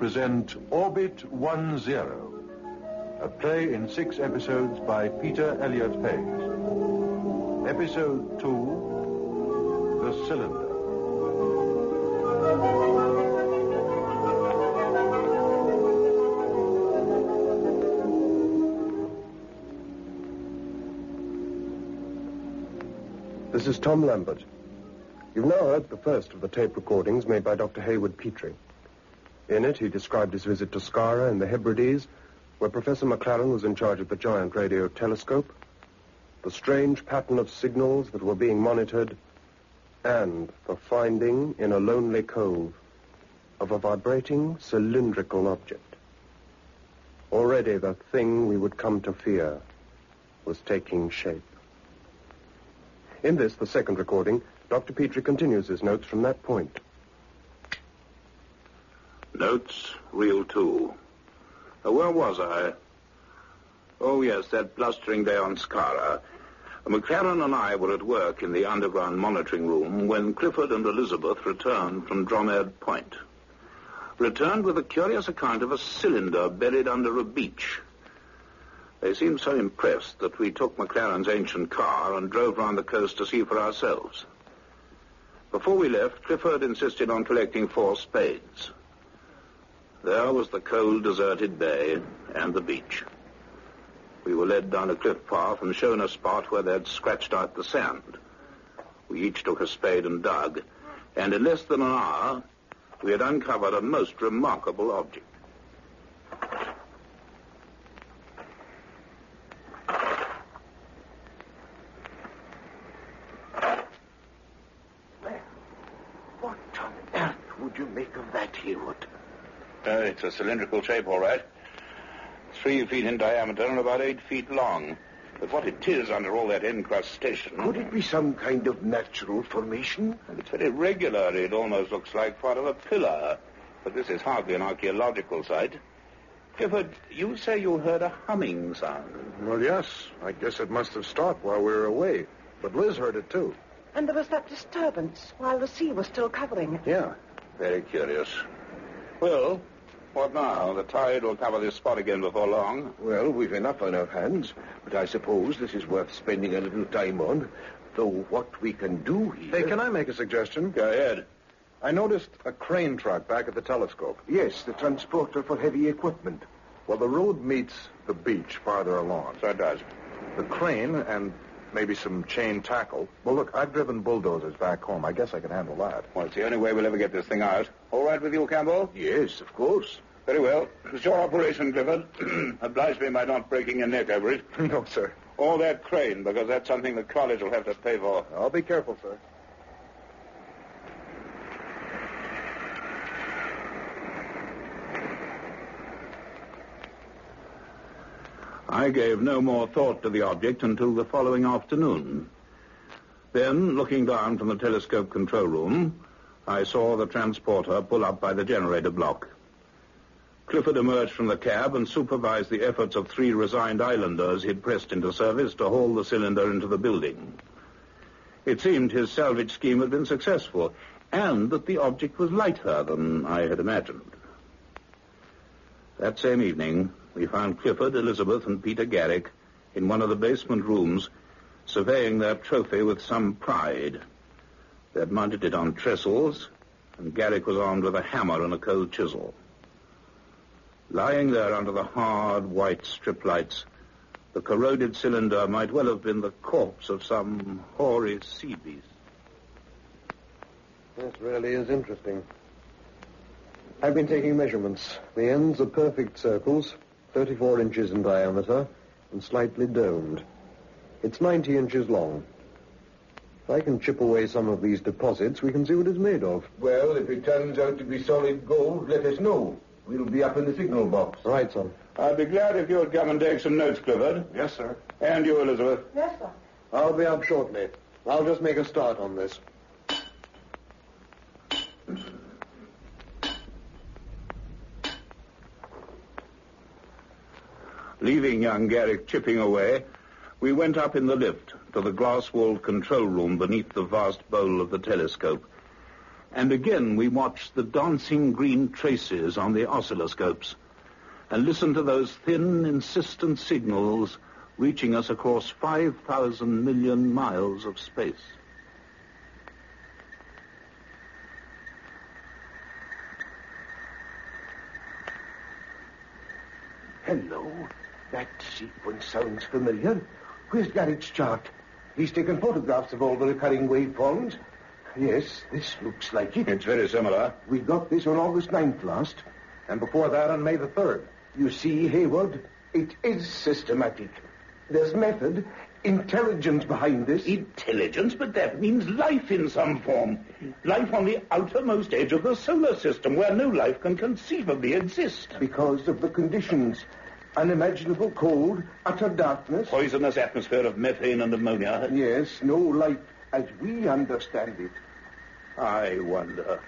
present Orbit 10, a play in 6 episodes by Peter Elliott Page. Episode 2, The Cylinder. This is Tom Lambert. You've now heard the first of the tape recordings made by Dr. Hayward Petrie. In it, he described his visit to Skara in the Hebrides, where Professor McLaren was in charge of the giant radio telescope, the strange pattern of signals that were being monitored, and the finding in a lonely cove of a vibrating cylindrical object. Already the thing we would come to fear was taking shape. In this, the second recording, Dr. Petrie continues his notes from that point. Notes, reel 2. Where was I? Oh, yes, that blustering day on Skara. McLaren and I were at work in the underground monitoring room when Clifford and Elizabeth returned from Dromede Point. Returned with a curious account of a cylinder buried under a beach. They seemed so impressed that we took McLaren's ancient car and drove round the coast to see for ourselves. Before we left, Clifford insisted on collecting 4 spades. There was the cold, deserted bay and the beach. We were led down a cliff path and shown a spot where they'd scratched out the sand. We each took a spade and dug, and in less than an hour, we had uncovered a most remarkable object. What on earth would you make of that, Haywood? It's a cylindrical shape, all right. 3 feet in diameter and about 8 feet long. But what it is under all that encrustation... Could it be some kind of natural formation? It's very regular. It almost looks like part of a pillar. But this is hardly an archaeological site. Clifford, you say you heard a humming sound. Well, yes. I guess it must have stopped while we were away. But Liz heard it, too. And there was that disturbance while the sea was still covering it. Yeah. Very curious. Well, what now? The tide will cover this spot again before long. Well, we've enough on our hands, but I suppose this is worth spending a little time on. Though what we can do here... Hey, can I make a suggestion? Go ahead. I noticed a crane truck back at the telescope. Yes, the transporter for heavy equipment. Well, the road meets the beach farther along. So it does. The crane and maybe some chain tackle. Well, look, I've driven bulldozers back home. I guess I can handle that. Well, it's the only way we'll ever get this thing out. All right with you, Campbell? Yes, of course. Very well. It's your operation, Clifford. Oblige me by not breaking your neck over it. No, sir. Or that crane, because that's something the college will have to pay for. I'll be careful, sir. I gave no more thought to the object until the following afternoon. Then, looking down from the telescope control room, I saw the transporter pull up by the generator block. Clifford emerged from the cab and supervised the efforts of 3 resigned islanders he'd pressed into service to haul the cylinder into the building. It seemed his salvage scheme had been successful, and that the object was lighter than I had imagined. That same evening, we found Clifford, Elizabeth, and Peter Garrick in one of the basement rooms, surveying their trophy with some pride. They had mounted it on trestles, and Garrick was armed with a hammer and a cold chisel. Lying there under the hard, white strip lights, the corroded cylinder might well have been the corpse of some hoary sea beast. This really is interesting. I've been taking measurements. The ends are perfect circles, 34 inches in diameter, and slightly domed. It's 90 inches long. If I can chip away some of these deposits, we can see what it's made of. Well, if it turns out to be solid gold, let us know. We'll be up in the signal box. Right, son. I'd be glad if you would come and take some notes, Clifford. Yes, sir. And you, Elizabeth. Yes, sir. I'll be up shortly. I'll just make a start on this. Leaving young Garrick chipping away, we went up in the lift to the glass-walled control room beneath the vast bowl of the telescope. And again we watched the dancing green traces on the oscilloscopes and listened to those thin, insistent signals reaching us across 5,000 million miles of space. Hello. That sequence sounds familiar. Where's Garrett's chart? He's taken photographs of all the recurring waveforms. Yes, this looks like it. It's very similar. We got this on August 9th last. And before that on May the 3rd. You see, Hayward, it is systematic. There's method, intelligence behind this. Intelligence? But that means life in some form. Life on the outermost edge of the solar system, where no life can conceivably exist. Because of the conditions. Unimaginable cold, utter darkness. Poisonous atmosphere of methane and ammonia. Yes, no life as we understand it. I wonder.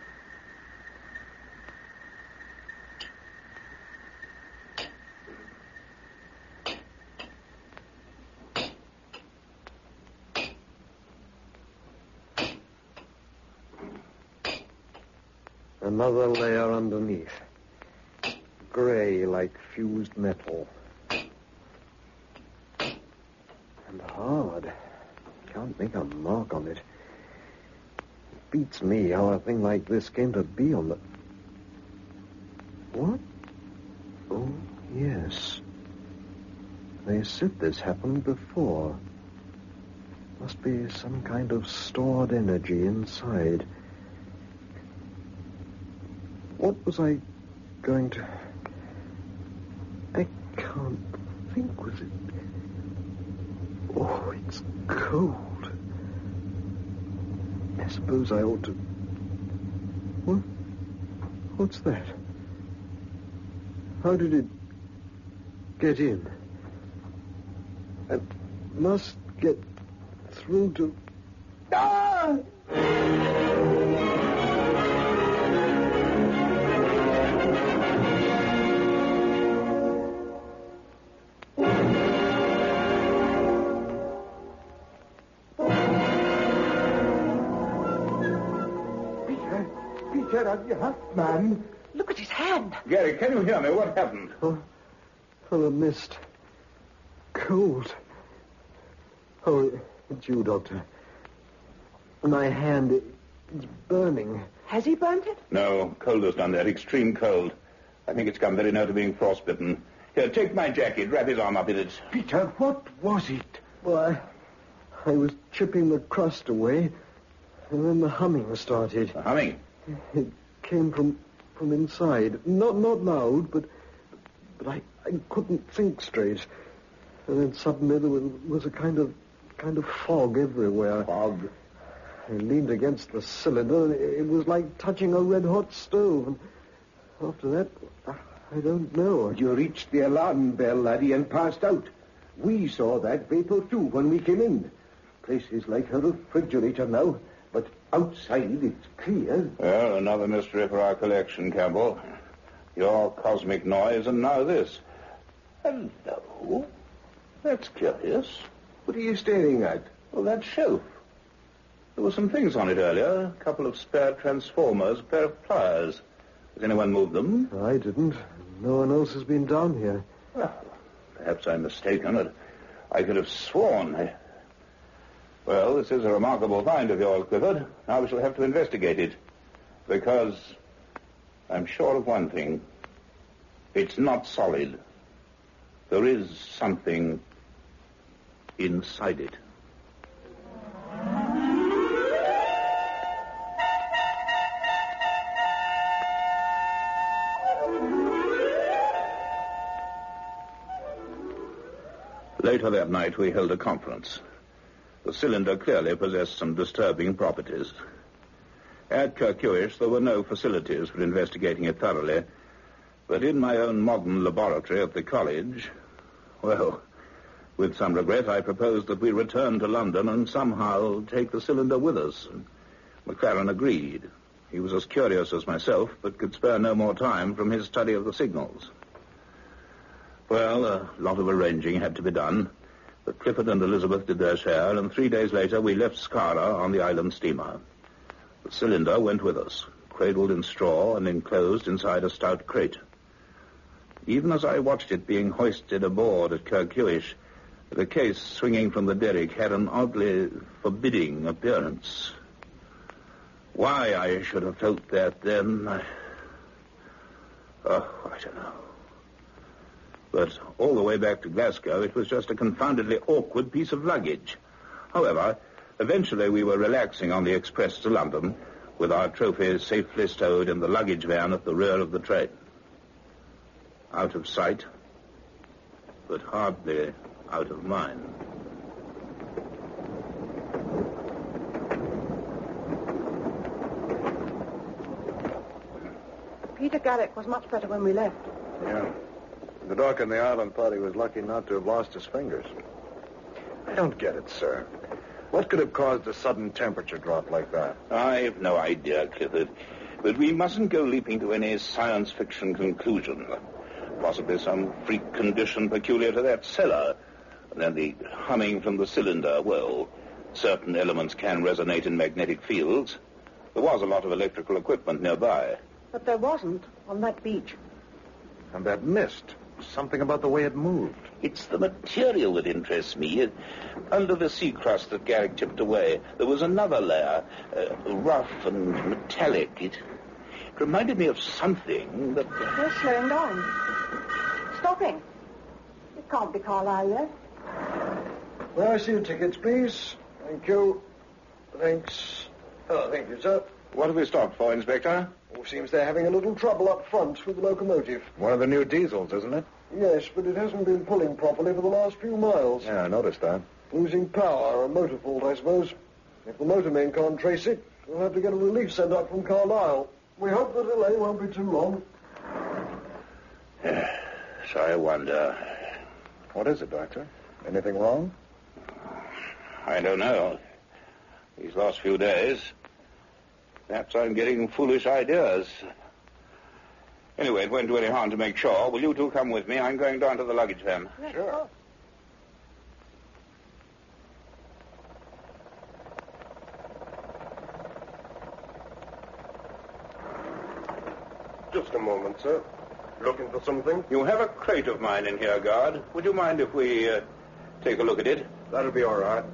Another layer underneath. Gray like fused metal. And hard. Can't make a mark on it. It beats me how a thing like this came to be on the... What? Oh, yes. They said this happened before. Must be some kind of stored energy inside. What was I going to... I can't think, was it... Oh, it's cold. I suppose I ought to... What? What's that? How did it get in? I must get through to... Ah! Peter, are you hurt, man? Look at his hand. Gary, can you hear me? What happened? Oh, the mist. Cold. Oh, it's you, Doctor. My hand, it's burning. Has he burnt it? No, cold has done that. Extreme cold. I think it's come very near to being frostbitten. Here, take my jacket. Wrap his arm up in it. Peter, what was it? Well, I was chipping the crust away, and then the humming started. The humming? It came from inside. Not loud, but I couldn't think straight. And then suddenly there was a kind of fog everywhere. Fog? I leaned against the cylinder, and it was like touching a red-hot stove. And after that, I don't know. You reached the alarm bell, laddie, and passed out. We saw that vapor, too, when we came in. Place is like a refrigerator now, but outside it's clear. Well, another mystery for our collection, Campbell. Your cosmic noise, and now this. Hello. That's curious. What are you staring at? Well, that shelf. There were some things on it earlier. A couple of spare transformers, a pair of pliers. Has anyone moved them? I didn't. No one else has been down here. Well, perhaps I'm mistaken, but I could have sworn. Well, this is a remarkable find of yours, Clifford. Now we shall have to investigate it. Because I'm sure of one thing. It's not solid. There is something inside it. Later that night, we held a conference. The cylinder clearly possessed some disturbing properties. At Kirkuish, there were no facilities for investigating it thoroughly. But in my own modern laboratory at the college, well, with some regret, I proposed that we return to London and somehow take the cylinder with us. McLaren agreed. He was as curious as myself, but could spare no more time from his study of the signals. Well, a lot of arranging had to be done, but Clifford and Elizabeth did their share, and 3 days later we left Skara on the island steamer. The cylinder went with us, cradled in straw and enclosed inside a stout crate. Even as I watched it being hoisted aboard at Kirkhewish, the case swinging from the derrick had an oddly forbidding appearance. Why I should have felt that then, I don't know. But all the way back to Glasgow, it was just a confoundedly awkward piece of luggage. However, eventually we were relaxing on the express to London, with our trophies safely stowed in the luggage van at the rear of the train. Out of sight, but hardly out of mind. Peter Garrick was much better when we left. Yeah. The doc in the island thought he was lucky not to have lost his fingers. I don't get it, sir. What could have caused a sudden temperature drop like that? I've no idea, Clifford. But we mustn't go leaping to any science fiction conclusion. Possibly some freak condition peculiar to that cellar. And then the humming from the cylinder. Well, certain elements can resonate in magnetic fields. There was a lot of electrical equipment nearby. But there wasn't on that beach. And that mist. Something about the way it moved. It's the material that interests me. Under the sea crust that Garrick tipped away, there was another layer, rough and metallic. It reminded me of something that... We're slowing down. Stopping. It can't be Carlisle yet. May I see your tickets, please? Thank you. Thanks. Oh, thank you, sir. What have we stopped for, Inspector? Oh, seems they're having a little trouble up front with the locomotive. One of the new diesels, isn't it? Yes, but it hasn't been pulling properly for the last few miles. Yeah, I noticed that. Losing power, a motor fault, I suppose. If the motormen can't trace it, we'll have to get a relief sent up from Carlisle. We hope the delay won't be too long. So I wonder... What is it, Doctor? Anything wrong? I don't know. These last few days... Perhaps I'm getting foolish ideas. Anyway, it won't do any harm to make sure. Will you two come with me? I'm going down to the luggage van. Sure. Just a moment, sir. Looking for something? You have a crate of mine in here, guard. Would you mind if we take a look at it? That'll be all right.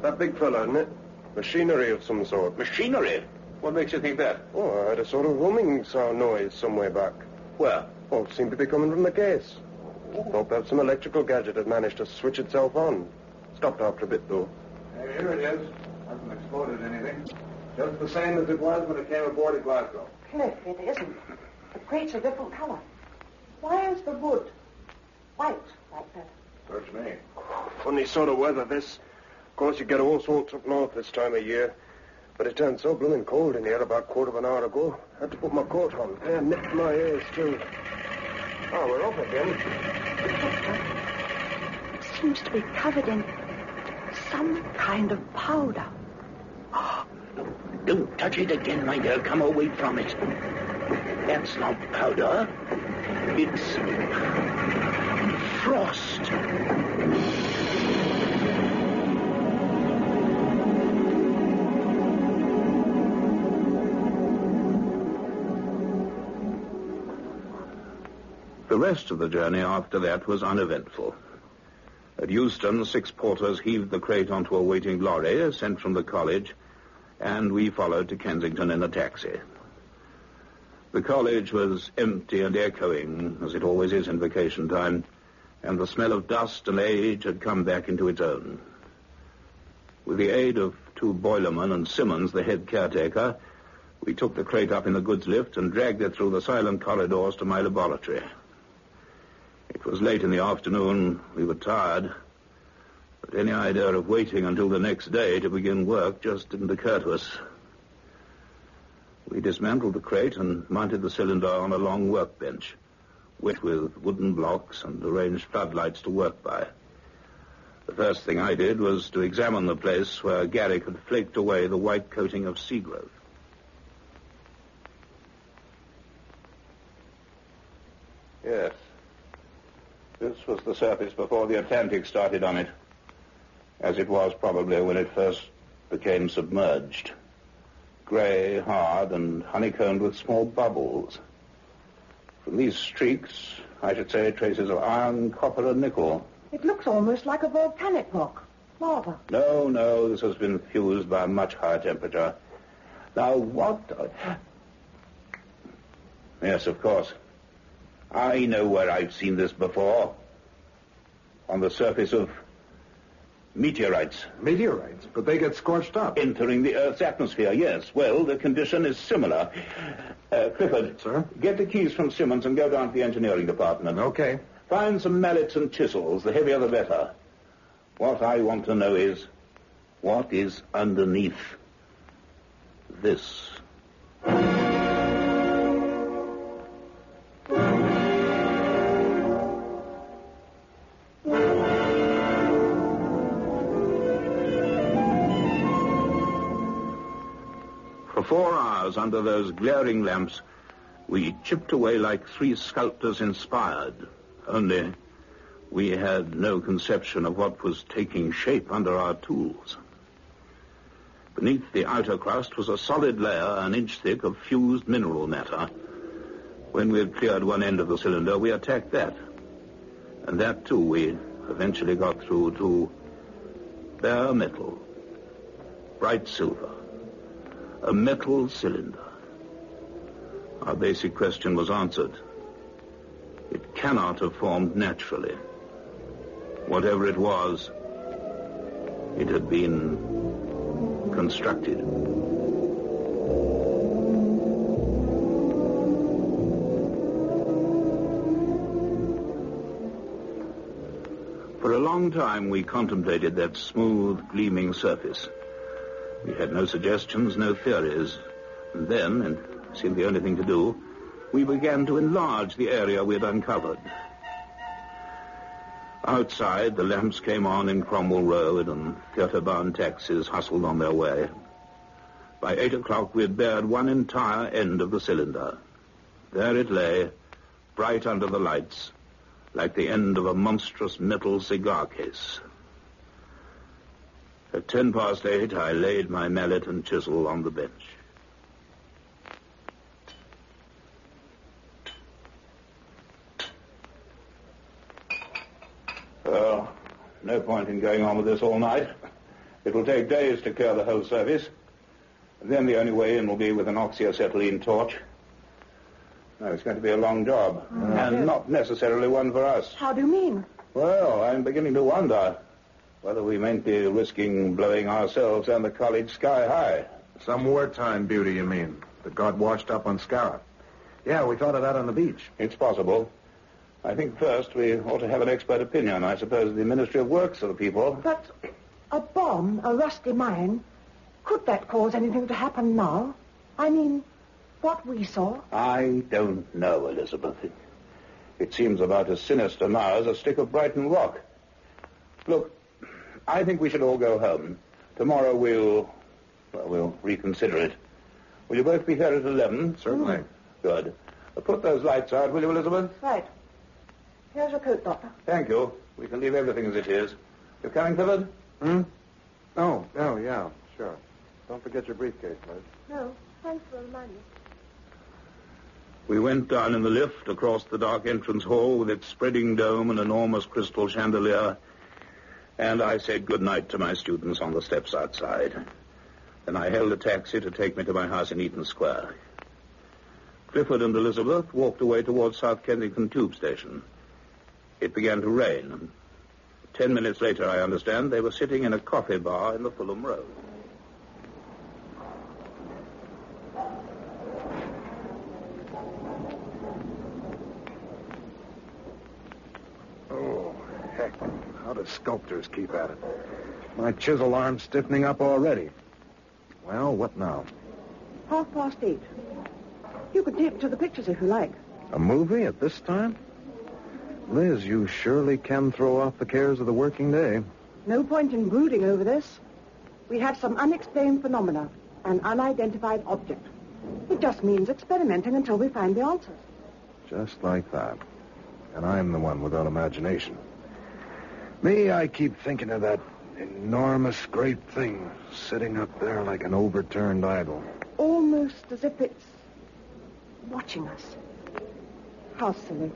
That big fella, isn't it? Machinery of some sort. Machinery? What makes you think that? Oh, I heard a sort of humming sound noise some way back. Where? Oh, it seemed to be coming from the case. Thought perhaps some electrical gadget had managed to switch itself on. Stopped after a bit, though. Here it is. Hasn't exploded anything. Just the same as it was when it came aboard at Glasgow. Cliff, it isn't. The crate's a different color. Why is the wood white like that? Search me. Funny sort of weather, this. Of course, you get all sorts up north this time of year. But it turned so blooming cold in here about a quarter of an hour ago. Had to put my coat on. And nipped my ears, too. Oh, we're off again. It seems to be covered in some kind of powder. Oh, don't touch it again, my dear. Come away from it. That's not powder. It's frost. The rest of the journey after that was uneventful. At Euston, 6 porters heaved the crate onto a waiting lorry sent from the college, and we followed to Kensington in a taxi. The college was empty and echoing, as it always is in vacation time, and the smell of dust and age had come back into its own. With the aid of 2 boilermen and Simmons, the head caretaker, we took the crate up in the goods lift and dragged it through the silent corridors to my laboratory. It was late in the afternoon. We were tired. But any idea of waiting until the next day to begin work just didn't occur to us. We dismantled the crate and mounted the cylinder on a long workbench, wet with wooden blocks and arranged floodlights to work by. The first thing I did was to examine the place where Garrick had flaked away the white coating of sea growth. Yes. This was the surface before the Atlantic started on it, as it was probably when it first became submerged. grey, hard, and honeycombed with small bubbles. From these streaks, I should say traces of iron, copper, and nickel. It looks almost like a volcanic rock. Lava. No, this has been fused by a much higher temperature. Now, what... Yes, of course. I know where I've seen this before. On the surface of meteorites. Meteorites? But they get scorched up. Entering the Earth's atmosphere, yes. Well, the condition is similar. Clifford. Sir? Get the keys from Simmons and go down to the engineering department. Okay. Find some mallets and chisels. The heavier the better. What I want to know is, what is underneath this? For 4 hours under those glaring lamps, we chipped away like 3 sculptors inspired. Only we had no conception of what was taking shape under our tools. Beneath the outer crust was a solid layer, an inch thick, of fused mineral matter. When we had cleared one end of the cylinder, we attacked that. And that, too, we eventually got through to bare metal, bright silver, a metal cylinder. Our basic question was answered. It cannot have formed naturally. Whatever it was, it had been constructed. For a long time, we contemplated that smooth, gleaming surface. We had no suggestions, no theories. And then, and it seemed the only thing to do, we began to enlarge the area we had uncovered. Outside, the lamps came on in Cromwell Road, and theatre-bound taxis hustled on their way. By 8 o'clock, we had bared one entire end of the cylinder. There it lay, bright under the lights, like the end of a monstrous metal cigar case. At 8:10, I laid my mallet and chisel on the bench. Well, no point in going on with this all night. It will take days to clear the whole surface. And then the only way in will be with an oxyacetylene torch. No, it's going to be a long job. And not necessarily one for us. How do you mean? Well, I'm beginning to wonder whether we mayn't be risking blowing ourselves and the college sky high. Some wartime beauty, you mean, that got washed up on Scarra. Yeah, we thought of that on the beach. It's possible. I think first we ought to have an expert opinion. I suppose the Ministry of Works are the people. But a bomb, a rusty mine, could that cause anything to happen now? I mean, what we saw? I don't know, Elizabeth. It seems about as sinister now as a stick of Brighton rock. Look, I think we should all go home. Tomorrow we'll reconsider it. Will you both be here at 11? Certainly. Good. Put those lights out, will you, Elizabeth? Right. Here's your coat, Doctor. Thank you. We can leave everything as it is. You coming, Clifford? Oh, yeah, sure. Don't forget your briefcase, Liz. No, thanks for reminding me. We went down in the lift across the dark entrance hall with its spreading dome and enormous crystal chandelier, and I said goodnight to my students on the steps outside. Then I hailed a taxi to take me to my house in Eaton Square. Clifford and Elizabeth walked away towards South Kensington Tube Station. It began to rain, and 10 minutes later, I understand, they were sitting in a coffee bar in the Fulham Road. Oh, heck. How do sculptors keep at it? My chisel arm's stiffening up already. Well, what now? 8:30. You could take to the pictures if you like. A movie at this time? Liz, you surely can throw off the cares of the working day. No point in brooding over this. We have some unexplained phenomena, an unidentified object. It just means experimenting until we find the answers. Just like that. And I'm the one without imagination. Me, I keep thinking of that Enormous great thing sitting up there like an overturned idol. Almost as if it's watching us. How silly.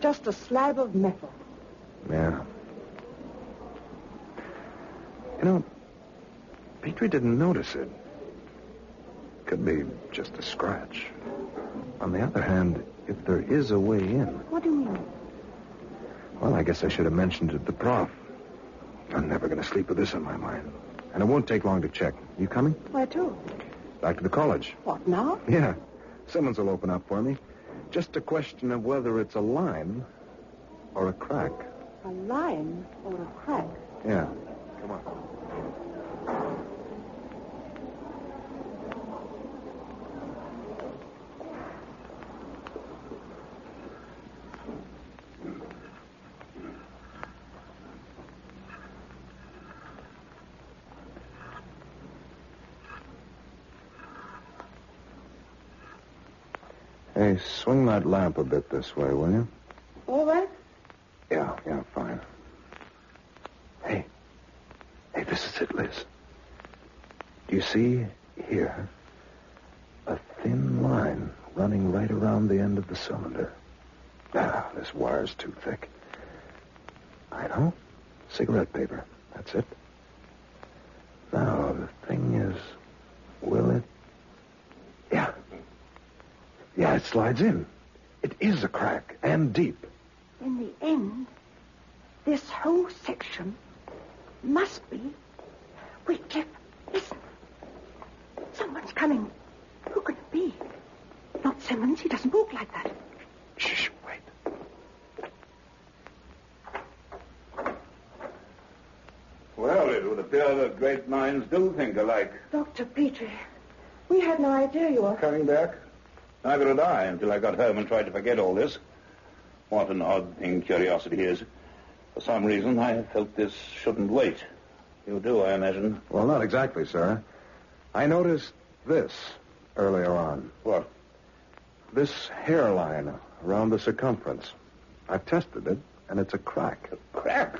Just a slab of metal. Yeah. You know, Petrie didn't notice it. Could be just a scratch. On the other hand, if there is a way in... What do you mean? Well, I guess I should have mentioned it to the prof. I'm never going to sleep with this on my mind. And it won't take long to check. You coming? Where to? Back to the college. What, now? Yeah. Simmons will open up for me. Just a question of whether it's a line or a crack. A line or a crack? Yeah. Come on. Hey, swing that lamp a bit this way, will you? All right. Yeah, fine. Hey, this is it, Liz. Do you see here a thin line running right around the end of the cylinder? Ah, this wire's too thick. I know. Cigarette paper. That's it. Now, the thing is, will it... Yeah, it slides in. It is a crack, and deep. In the end, this whole section must be... Wait, Cliff, listen. Someone's coming. Who could it be? Not Simmons. He doesn't walk like that. Shh, wait. Well, it would appear that great minds do think alike. Dr. Petrie, we had no idea you were... Coming back? Neither had I until I got home and tried to forget all this. What an odd thing curiosity is. For some reason, I felt this shouldn't wait. You do, I imagine. Well, not exactly, sir. I noticed this earlier on. What? This hairline around the circumference. I've tested it, and it's a crack. A crack?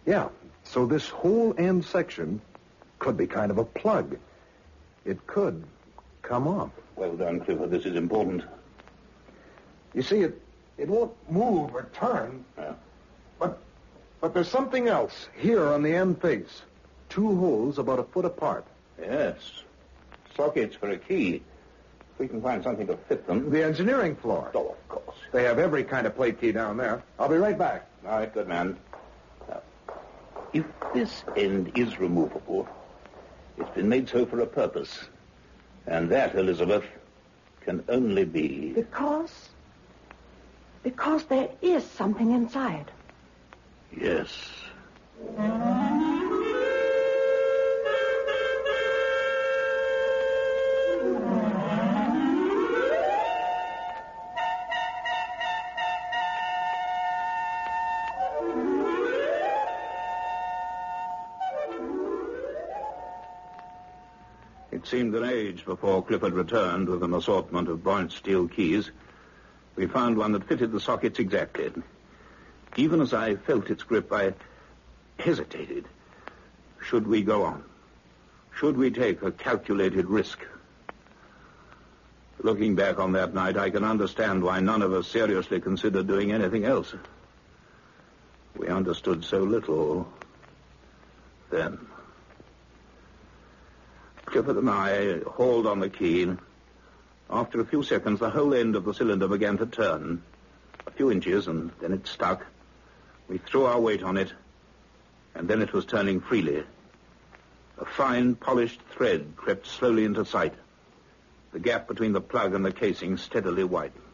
Yeah. So this whole end section could be kind of a plug. It could come off. Well done, Clifford. This is important. You see, it won't move or turn. Yeah. But there's something else here on the end face. 2 holes about a foot apart. Yes. Sockets for a key. If we can find something to fit them. The engineering floor. Oh, of course. They have every kind of plate key down there. I'll be right back. All right, good man. Now, if this end is removable, it's been made so for a purpose. And that, Elizabeth, can only be... Because there is something inside. Yes. It seemed an age before Clifford returned with an assortment of buoyant steel keys. We found one that fitted the sockets exactly. Even as I felt its grip, I hesitated. Should we go on? Should we take a calculated risk? Looking back on that night, I can understand why none of us seriously considered doing anything else. We understood so little then. Clifford and I hauled on the key. After a few seconds, the whole end of the cylinder began to turn. A few inches, and then it stuck. We threw our weight on it, and then it was turning freely. A fine, polished thread crept slowly into sight. The gap between the plug and the casing steadily widened.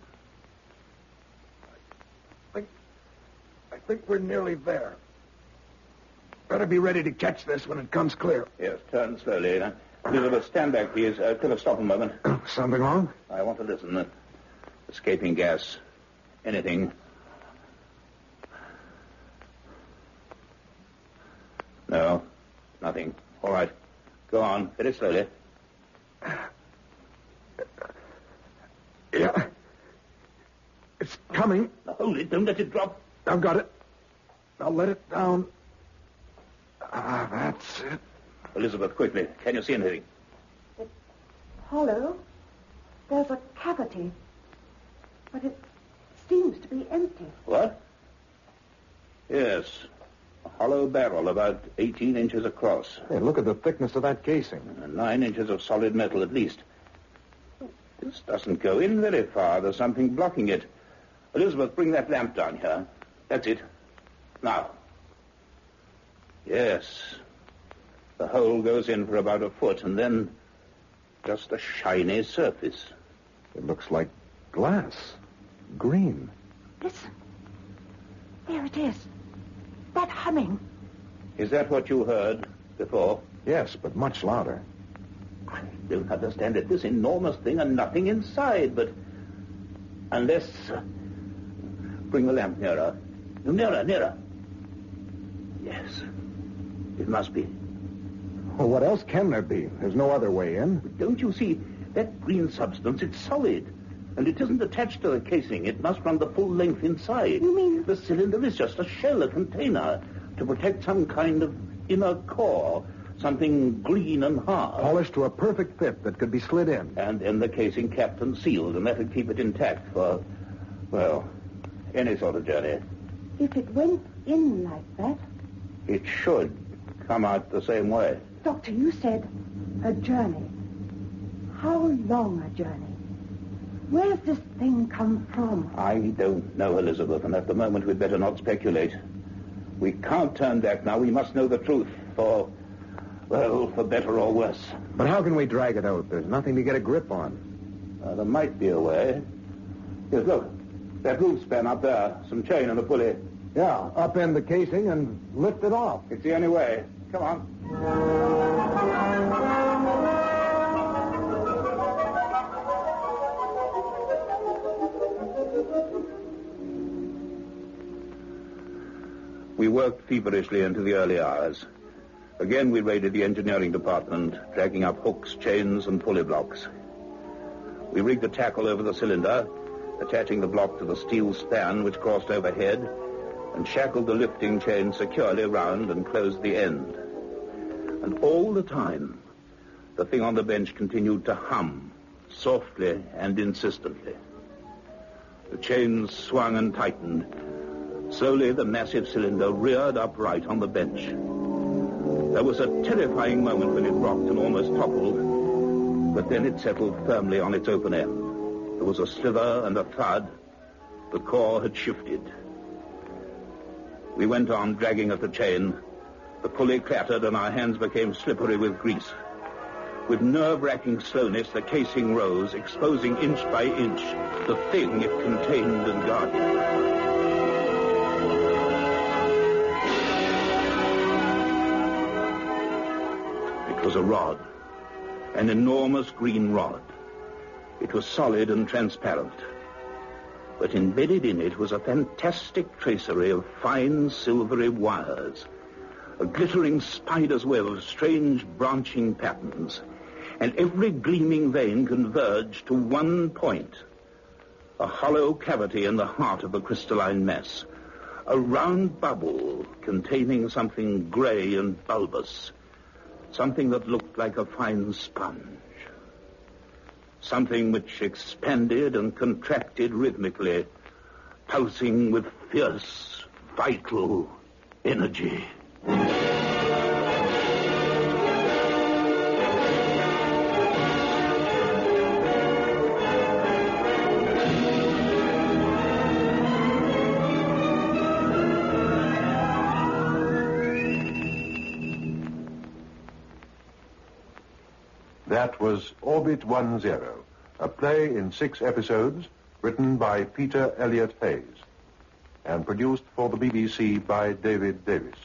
I think we're nearly there. Better be ready to catch this when it comes clear. Yes, turn slowly. Elizabeth, stand back, please. Clifford, stop a moment. Something wrong? I want to listen. Escaping gas. Anything. No, nothing. All right. Go on, very slowly. Yeah. It's coming. Now, hold it. Don't let it drop. I've got it. I'll let it down. That's it. Elizabeth, quickly. Can you see anything? It's hollow. There's a cavity. But it seems to be empty. What? Yes. A hollow barrel about 18 inches across. Hey, look at the thickness of that casing. 9 inches of solid metal at least. This doesn't go in very far. There's something blocking it. Elizabeth, bring that lamp down here. That's it. Now. Yes. The hole goes in for about a foot, and then just a shiny surface. It looks like glass. Green. Listen. There it is. That humming. Is that what you heard before? Yes, but much louder. I don't understand it. This enormous thing and nothing inside, but unless... bring the lamp nearer. Nearer. Yes. It must be. Well, what else can there be? There's no other way in. But don't you see? That green substance, it's solid. And it isn't attached to the casing. It must run the full length inside. You mean... The cylinder is just a shell, a container, to protect some kind of inner core, something green and hard. Polished to a perfect fit that could be slid in. And then the casing capped and sealed, and that would keep it intact for, well, any sort of journey. If it went in like that... It should come out the same way. Doctor, you said a journey. How long a journey? Where's this thing come from? I don't know, Elizabeth, and at the moment we'd better not speculate. We can't turn back now. We must know the truth for better or worse. But how can we drag it out? There's nothing to get a grip on. There might be a way. Yes, look. That roof span up there. Some chain and a pulley. Yeah, upend the casing and lift it off. It's the only way. Come on. We worked feverishly into the early hours. Again, we raided the engineering department, dragging up hooks, chains, and pulley blocks. We rigged the tackle over the cylinder, attaching the block to the steel span which crossed overhead, and shackled the lifting chain securely round and closed the end. And all the time, the thing on the bench continued to hum, softly and insistently. The chains swung and tightened. Slowly, the massive cylinder reared upright on the bench. There was a terrifying moment when it rocked and almost toppled, but then it settled firmly on its open end. There was a slither and a thud. The core had shifted. We went on dragging at the chain. The pulley clattered and our hands became slippery with grease. With nerve-wracking slowness, the casing rose, exposing inch by inch the thing it contained and guarded. It was a rod, an enormous green rod. It was solid and transparent. But embedded in it was a fantastic tracery of fine silvery wires, a glittering spider's web of strange branching patterns, and every gleaming vein converged to one point, a hollow cavity in the heart of the crystalline mass, a round bubble containing something gray and bulbous, something that looked like a fine sponge. Something which expanded and contracted rhythmically, pulsing with fierce, vital energy. That was Orbit 10, a play in 6 episodes written by Peter Elliott Hayes and produced for the BBC by David Davis.